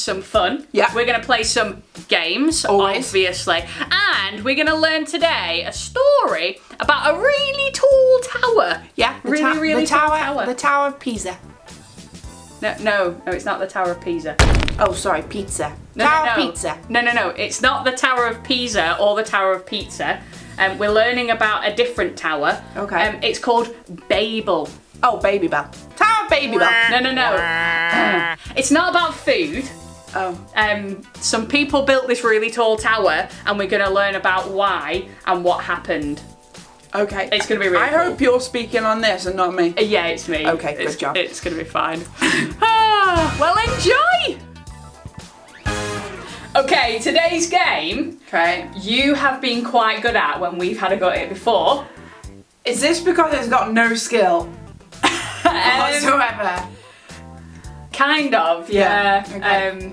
some fun. Yeah. We're going to play some games, Always. obviously. And we're going to learn today a story about a really tall tower. Yeah. Really tall tower. The Tower of Pisa. No, it's not the Tower of Pisa. Oh, sorry, pizza. No. Tower of Pizza. No, it's not the Tower of Pisa or the Tower of Pizza. We're learning about a different tower. Okay. It's called Babel. Oh, Baby Bell. Tower of Baby Bell. No. It's not about food. Oh. Some people built this really tall tower, and we're going to learn about why and what happened. Okay. It's going to be really I cool. hope you're speaking on this and not me. Yeah, it's me. Okay, good job. It's going to be fine. Well, enjoy! Okay, today's game, Okay. you have been quite good at when we've had a go at it before. Is this because it's got no skill whatsoever? Kind of, yeah. Okay.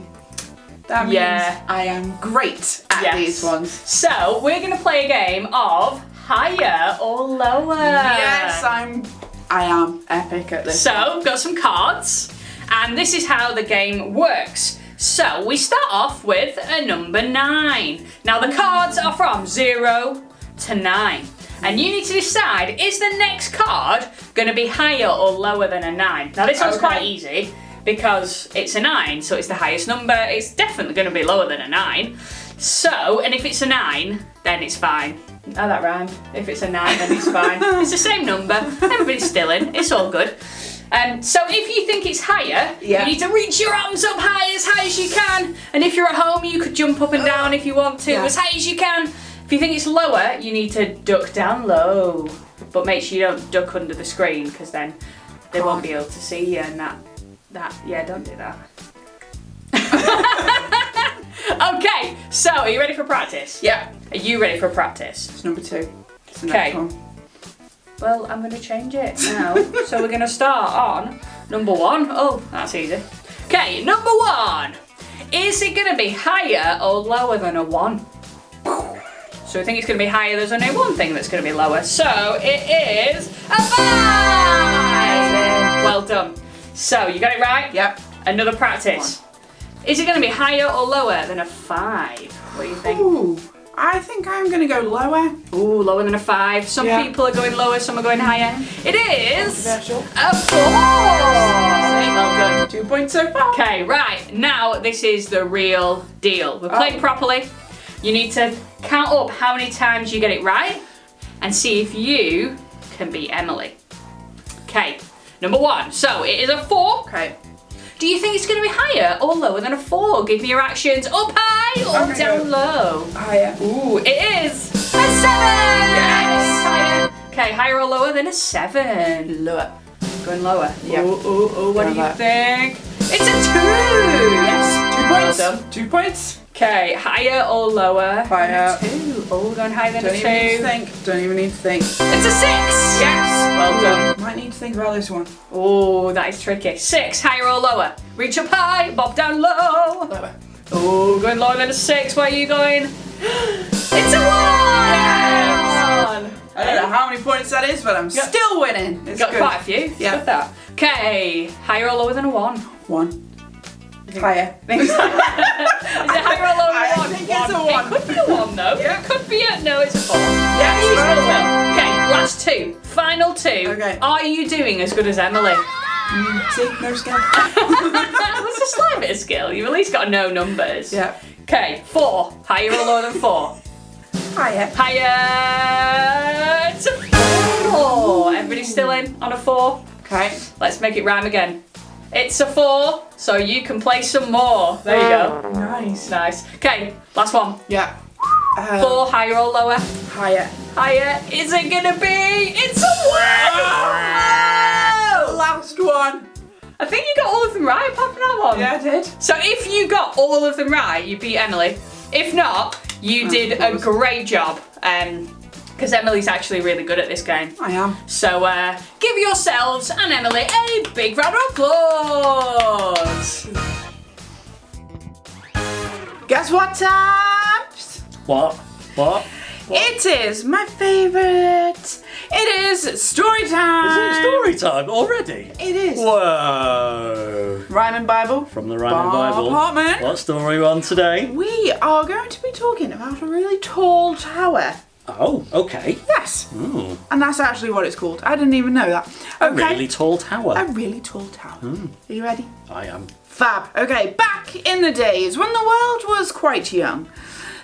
That means yeah. I am great at Yes. these ones. So, we're going to play a game of higher or lower. Yes, I am epic at this. So, got some cards, and this is how the game works. So, we start off with a number 9. Now, the cards are from 0 to 9. And you need to decide, is the next card going to be higher or lower than a 9? Now, this one's quite easy, because it's a 9, so it's the highest number. It's definitely going to be lower than a 9. So, and if it's a 9, then it's fine. Oh, that rhymed. If it's a 9, then it's fine. It's the same number. Everybody's still in. It's all good. So if you think it's higher, you need to reach your arms up high as you can. And if you're at home, you could jump up and down if you want to, as high as you can. If you think it's lower, you need to duck down low. But make sure you don't duck under the screen, because then they won't be able to see you and yeah, don't do that. Okay, so are you ready for practice? Yeah. Are you ready for practice? It's number 2. It's the Okay. next one. Well, I'm going to change it now. So we're going to start on number 1. Oh, that's easy. Okay, number 1. Is it going to be higher or lower than a 1? So I think it's going to be higher. There's only one thing that's going to be lower. So it is a 5! Well done. So you got it right? Yep. Another practice. Is it going to be higher or lower than a 5? What do you think? Ooh, I think I'm going to go lower. Ooh, lower than a 5. Some people are going lower, some are going higher. It is Controversial. a 4! Well done. 2 points so far. Okay, right. Now this is the real deal. We're playing properly. You need to count up how many times you get it right and see if you can beat Emily. Okay, number 1. So it is a 4. Okay. Do you think it's going to be higher or lower than a 4? Give me your actions. Up high or down low? Higher. Ooh, it is a 7! Yes! Higher. Okay, higher or lower than a 7? Lower. Going lower. Yeah. Ooh, what do you think? It's a 2! Yes. 2 points. Well done. 2 points. Okay, higher or lower? Higher. Than a 2. Oh, going higher than Don't a 2. even need to think. Don't even need to think. It's a 6! Yes! Well done. Might need to think about this one. Oh, that is tricky. 6, higher or lower? Reach up high, bob down low. Lower. Oh, going lower than a 6. Where are you going? It's a 1! Yes! I don't know how many points that is, but I'm still winning. It's Got good. quite a few. It's Yeah. good that. Okay, higher or lower than a 1? 1. Higher. Is it higher or lower than a 1? I think it's a 1. It could be a 1 though. Yeah. It could be a, no, it's a 4. Yes, Easy very enough. Okay, last 2. Final 2. Okay. Are you doing as good as Emily? See, no skill. That's a slight bit of skill. You've at least got to know numbers. Yeah. Okay, 4. Higher or lower than 4? Higher. Higher. It's a 4. Everybody's still in on a 4? Okay. Let's make it rhyme again. It's a 4, so you can play some more. There you go. Nice. Nice. Okay, last one. Yeah. 4, higher or lower? Higher. Higher. Is it gonna be? It's a 1! Last one. I think you got all of them right apart from that one. Yeah, I did. So if you got all of them right, you beat Emily. If not, you did a great job. Because Emily's actually really good at this game. I am. So give yourselves and Emily a big round of applause. Guess what, Tabz? What? It is my favourite. It is story time. Is it story time already? It is. Whoa. Rhyming Bible. From the Rhyming Bible. Apartment. What story are we on today? We are going to be talking about a really tall tower. Oh, okay. Yes. Ooh. And that's actually what it's called. I didn't even know that. A Okay. really tall tower. A really tall tower. Are you ready? I am. Fab. Okay, back in the days when the world was quite young,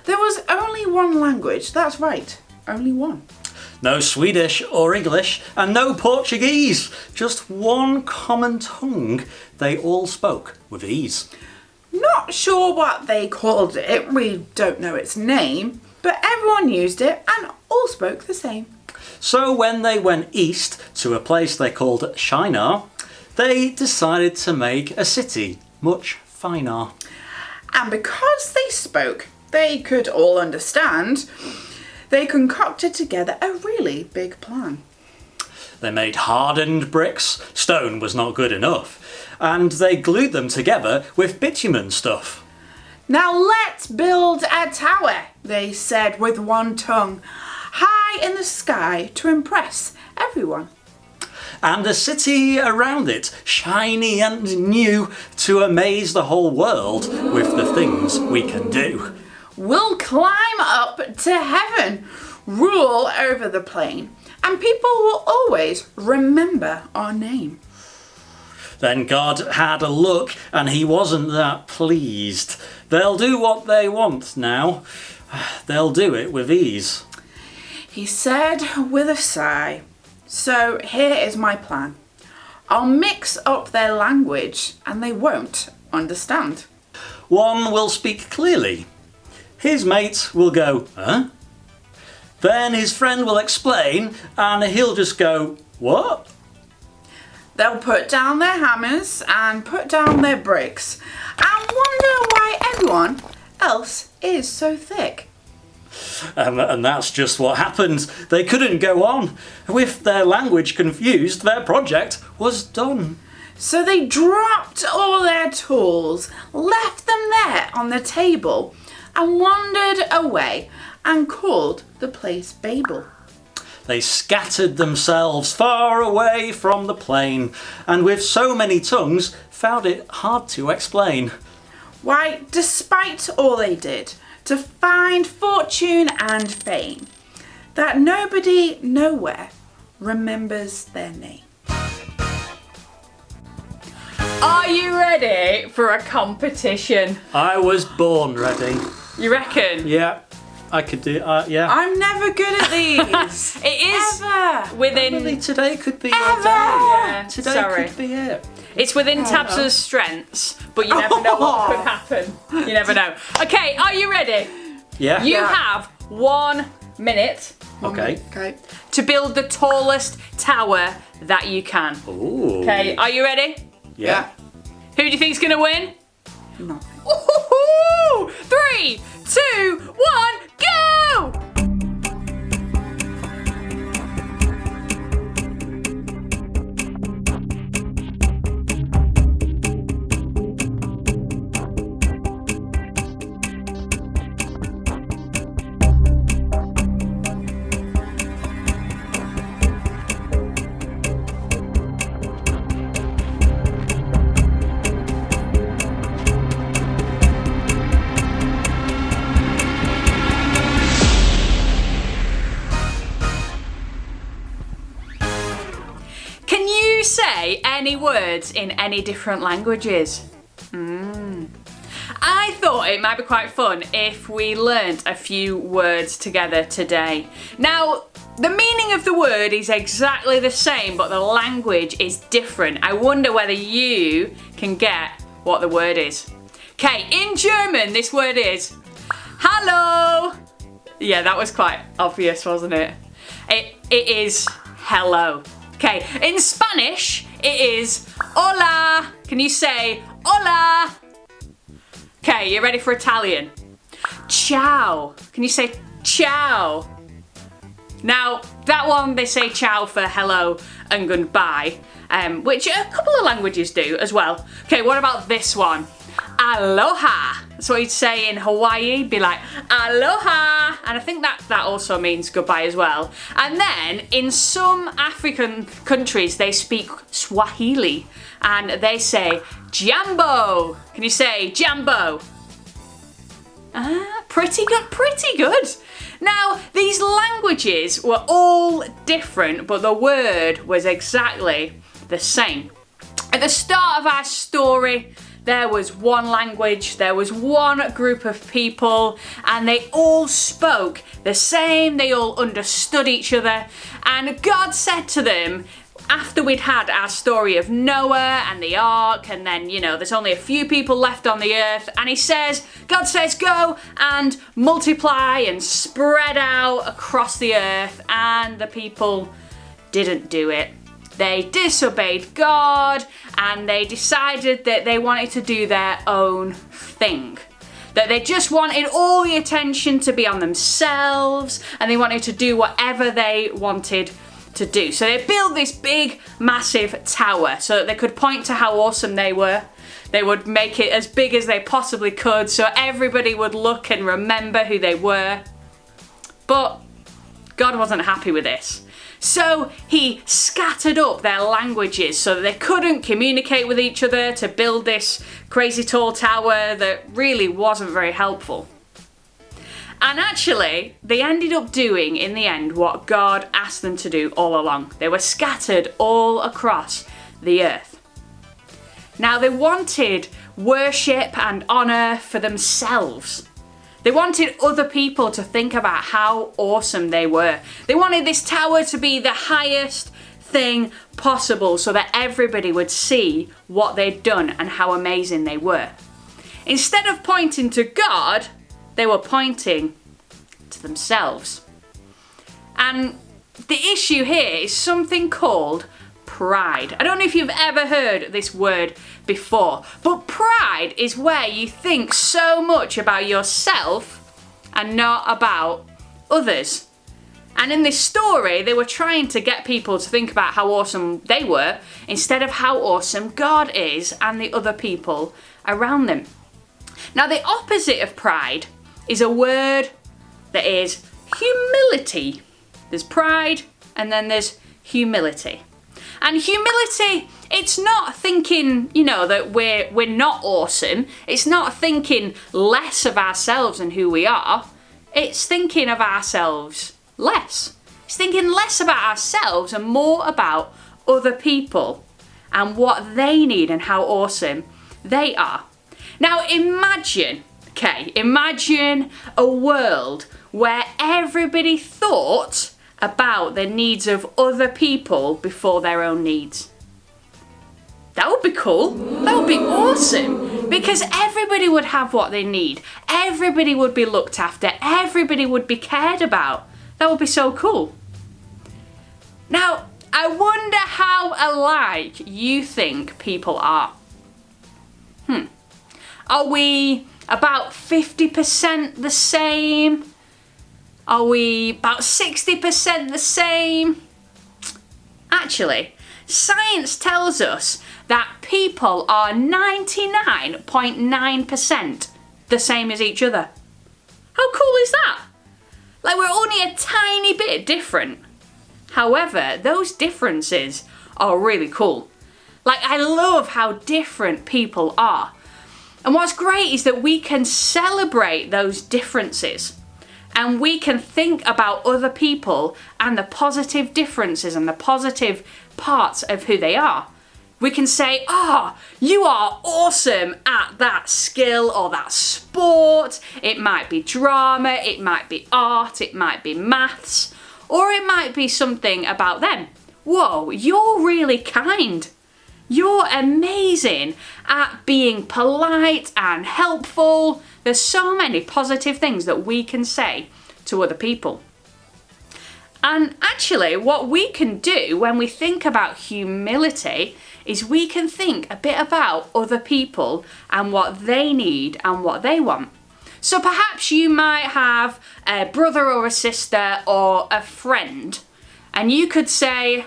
there was only one language. That's right, only one. No Swedish or English and no Portuguese. Just one common tongue they all spoke with ease. Not sure what they called it, we don't know its name, but everyone used it and all spoke the same. So when they went east to a place they called Shinar, they decided to make a city much finer. And because they spoke, they could all understand, they concocted together a really big plan. They made hardened bricks, stone was not good enough, and they glued them together with bitumen stuff. Now let's build a tower, they said with one tongue, high in the sky to impress everyone. And a city around it, shiny and new, to amaze the whole world with the things we can do. We'll climb up to heaven, rule over the plain, and people will always remember our name. Then God had a look and he wasn't that pleased. They'll do what they want now. They'll do it with ease. He said with a sigh, so here is my plan. I'll mix up their language and they won't understand. One will speak clearly. His mate will go, huh? Then his friend will explain and he'll just go, what? They'll put down their hammers and put down their bricks and wonder why everyone else is so thick. And that's just what happened. They couldn't go on. With their language confused, their project was done. So they dropped all their tools, left them there on the table, and wandered away and called the place Babel. They scattered themselves far away from the plain, and with so many tongues, found it hard to explain. Why, despite all they did to find fortune and fame, that nobody nowhere remembers their name. Are you ready for a competition? I was born ready. You reckon? Yeah, I could do yeah. I'm never good at these. It is Ever. within. Really, today could be your Ever. day. Yeah, Today sorry. could be it. It's within Tabz's strengths, but you never know what could happen. You never know. Okay, are you ready? Yeah. You Yeah. have 1 minute Okay. Okay. to build the tallest tower that you can. Ooh. Okay, are you ready? Yeah. Who do you think's gonna win? No. Woohoo! 3, 2, 1, go! Can you say any words in any different languages? I thought it might be quite fun if we learnt a few words together today. Now, the meaning of the word is exactly the same, but the language is different. I wonder whether you can get what the word is. Okay, in German, this word is Hallo. Yeah, that was quite obvious, wasn't it? It is hello. Okay, in Spanish, it is hola. Can you say hola? Okay, you ready for Italian? Ciao. Can you say ciao? Now, that one, they say ciao for hello and goodbye, which a couple of languages do as well. Okay, what about this one? Aloha. That's what he'd say in Hawaii. He'd be like, aloha. And I think that also means goodbye as well. And then in some African countries, they speak Swahili. And they say, jambo. Can you say jambo? Pretty good, pretty good. Now, these languages were all different, but the word was exactly the same. At the start of our story, there was one language, there was one group of people, and they all spoke the same, they all understood each other, and God said to them, after we'd had our story of Noah and the ark, and then, there's only a few people left on the earth, and God says, go and multiply and spread out across the earth, and the people didn't do it. They disobeyed God, and they decided that they wanted to do their own thing. That they just wanted all the attention to be on themselves, and they wanted to do whatever they wanted to do. So they built this big, massive tower so that they could point to how awesome they were. They would make it as big as they possibly could so everybody would look and remember who they were. But God wasn't happy with this. So he scattered up their languages so that they couldn't communicate with each other to build this crazy tall tower that really wasn't very helpful. And actually, they ended up doing, in the end, what God asked them to do all along. They were scattered all across the earth. Now, they wanted worship and honour for themselves. They wanted other people to think about how awesome they were. They wanted this tower to be the highest thing possible so that everybody would see what they'd done and how amazing they were. Instead of pointing to God, they were pointing to themselves. And the issue here is something called pride. I don't know if you've ever heard this word before, but pride is where you think so much about yourself and not about others. And in this story, they were trying to get people to think about how awesome they were instead of how awesome God is and the other people around them. Now, the opposite of pride is a word that is humility. There's pride and then there's humility. And humility, it's not thinking, that we're not awesome. It's not thinking less of ourselves and who we are. It's thinking of ourselves less. It's thinking less about ourselves and more about other people and what they need and how awesome they are. Now imagine a world where everybody thought about the needs of other people before their own needs. That would be cool. That would be awesome. Because everybody would have what they need. Everybody would be looked after. Everybody would be cared about. That would be so cool. Now, I wonder how alike you think people are. Are we about 50% the same? Are we about 60% the same? Actually, science tells us that people are 99.9% the same as each other. How cool is that? Like, we're only a tiny bit different. However, those differences are really cool. Like, I love how different people are. And what's great is that we can celebrate those differences. And we can think about other people and the positive differences and the positive parts of who they are. We can say, you are awesome at that skill or that sport. It might be drama, it might be art, it might be maths, or it might be something about them. Whoa, you're really kind. You're amazing at being polite and helpful. There's so many positive things that we can say to other people. And actually, what we can do when we think about humility is we can think a bit about other people and what they need and what they want. So perhaps you might have a brother or a sister or a friend, and you could say,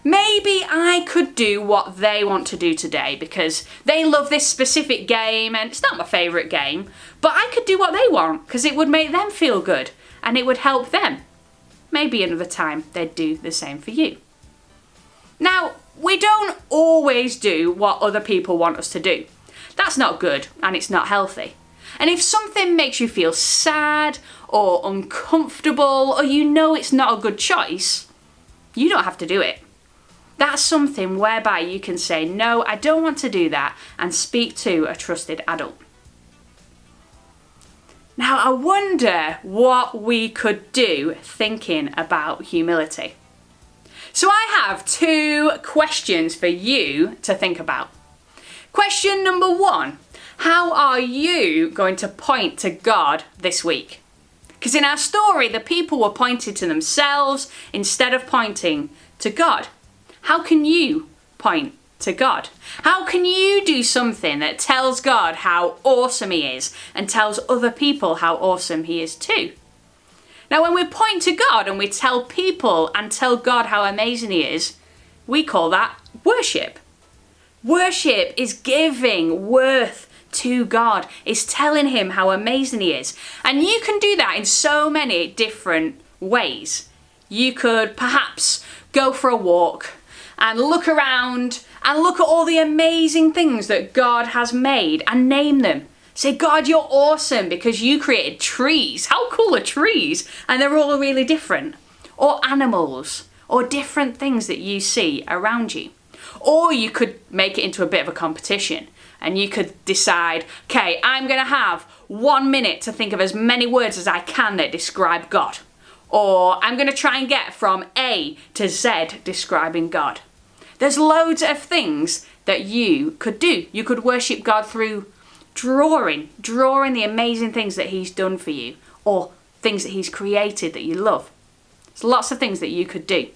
Maybe I could do what they want to do today because they love this specific game and it's not my favourite game, but I could do what they want because it would make them feel good and it would help them. Maybe another time they'd do the same for you. Now, we don't always do what other people want us to do. That's not good and it's not healthy. And if something makes you feel sad or uncomfortable or you know it's not a good choice, you don't have to do it. That's something whereby you can say, no, I don't want to do that, and speak to a trusted adult. Now, I wonder what we could do thinking about humility. So I have 2 questions for you to think about. Question number 1, how are you going to point to God this week? Because in our story, the people were pointing to themselves instead of pointing to God. How can you point to God? How can you do something that tells God how awesome He is and tells other people how awesome He is too? Now, when we point to God and we tell people and tell God how amazing He is, we call that worship. Worship is giving worth to God, is telling Him how amazing He is. And you can do that in so many different ways. You could perhaps go for a walk and look around and look at all the amazing things that God has made and name them. Say, God, you're awesome because you created trees. How cool are trees? And they're all really different. Or animals, or different things that you see around you. Or you could make it into a bit of a competition and you could decide, okay, I'm going to have 1 minute to think of as many words as I can that describe God. Or I'm going to try and get from A to Z describing God. There's loads of things that you could do. You could worship God through drawing the amazing things that He's done for you, or things that He's created that you love. There's lots of things that you could do.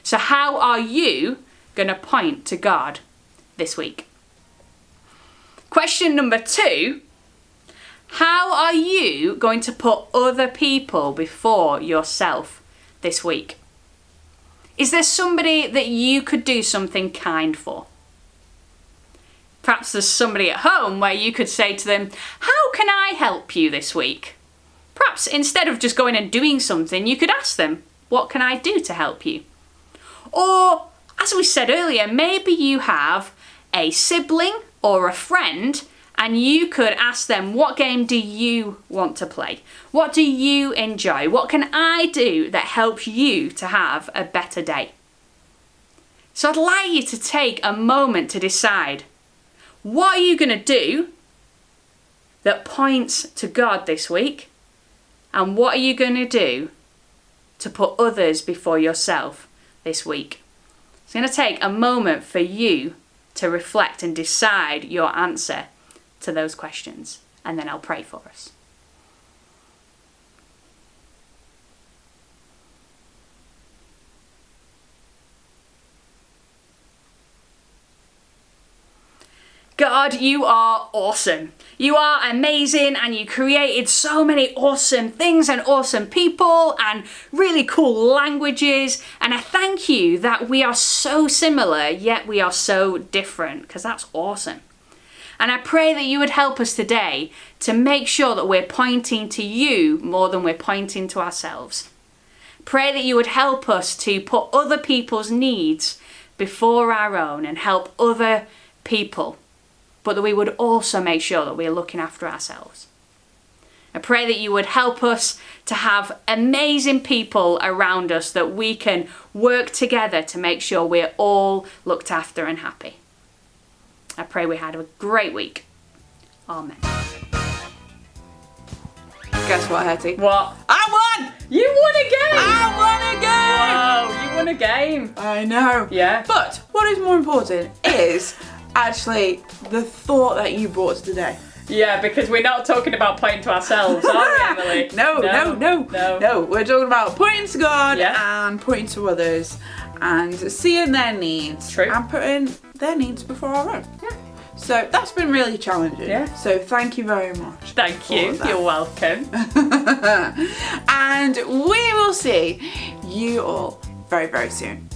So how are you going to point to God this week? Question number 2, how are you going to put other people before yourself this week? Is there somebody that you could do something kind for? Perhaps there's somebody at home where you could say to them, how can I help you this week? Perhaps instead of just going and doing something, you could ask them, what can I do to help you? Or, as we said earlier, maybe you have a sibling or a friend and you could ask them, what game do you want to play? What do you enjoy? What can I do that helps you to have a better day? So I'd like you to take a moment to decide, what are you going to do that points to God this week? And what are you going to do to put others before yourself this week? It's going to take a moment for you to reflect and decide your answer to those questions, and then I'll pray for us. God, you are awesome. You are amazing and you created so many awesome things and awesome people and really cool languages. And I thank you that we are so similar, yet we are so different, because that's awesome. And I pray that you would help us today to make sure that we're pointing to you more than we're pointing to ourselves. Pray that you would help us to put other people's needs before our own and help other people, but that we would also make sure that we're looking after ourselves. I pray that you would help us to have amazing people around us that we can work together to make sure we're all looked after and happy. I pray we had a great week. Amen. Guess what, Hettie? What? I won! You won a game! I won a game! Wow, you won a game. I know. Yeah. But what is more important is actually the thought that you brought today. Yeah, because we're not talking about pointing to ourselves, are we, Emily? No. We're talking about pointing to God and pointing to others and seeing their needs. True. And putting their needs before our own. Yeah. So that's been really challenging. Yeah. So thank you very much. Thank you. You're welcome. And we will see you all very, very soon.